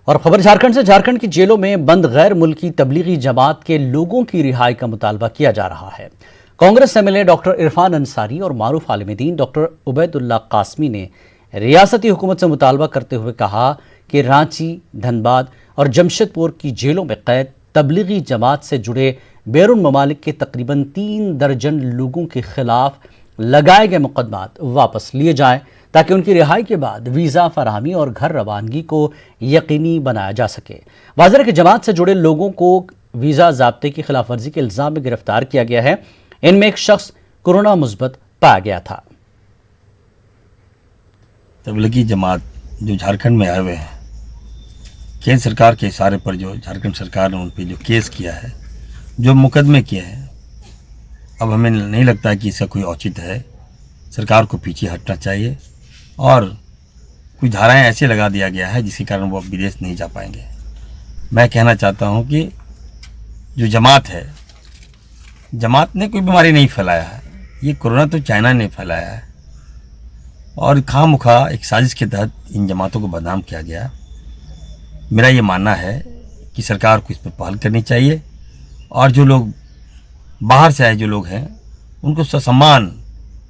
और खबर झारखंड से। झारखंड की जेलों में बंद गैर मुल्की तबलीगी जमात के लोगों की रिहाई का मुतालबा किया जा रहा है। कांग्रेस एमएलए डॉक्टर इरफान अंसारी और मारूफ आलिम-ए-दीन डॉक्टर उबैदुल्ला कासमी ने रियासती हुकूमत से मुतालबा करते हुए कहा कि रांची, धनबाद और जमशेदपुर की जेलों में कैद तबलीगी जमात से जुड़े बैरून ममालिक के तकरीबन 3 दर्जन लोगों के खिलाफ लगाए गए मुकदमात वापस लिए जाएं ताकि उनकी रिहाई के बाद वीज़ा फराहमी और घर रवानगी को यकीनी बनाया जा सके। वाज़ेह की जमात से जुड़े लोगों को वीज़ा ज़ाब्ते की खिलाफ वर्जी के इल्ज़ाम में गिरफ्तार किया गया है। इनमें एक शख्स कोरोना मुस्बत पाया गया था। तबलीगी जमात जो झारखंड में आए हुए हैं, केंद्र सरकार के इशारे पर जो झारखंड सरकार ने उन पर जो केस किया है, जो मुकदमे किए हैं, अब हमें नहीं लगता कि इसका कोई औचित्य है। सरकार को पीछे हटना चाहिए और कुछ धाराएं ऐसे लगा दिया गया है जिसके कारण वो अब विदेश नहीं जा पाएंगे। मैं कहना चाहता हूं कि जो जमात है, जमात ने कोई बीमारी नहीं फैलाया है। ये कोरोना तो चाइना ने फैलाया है और खामखा एक साजिश के तहत इन जमातों को बदनाम किया गया। मेरा ये मानना है कि सरकार को इस पर पहल करनी चाहिए और जो लोग बाहर से आए जो लोग हैं उनको ससम्मान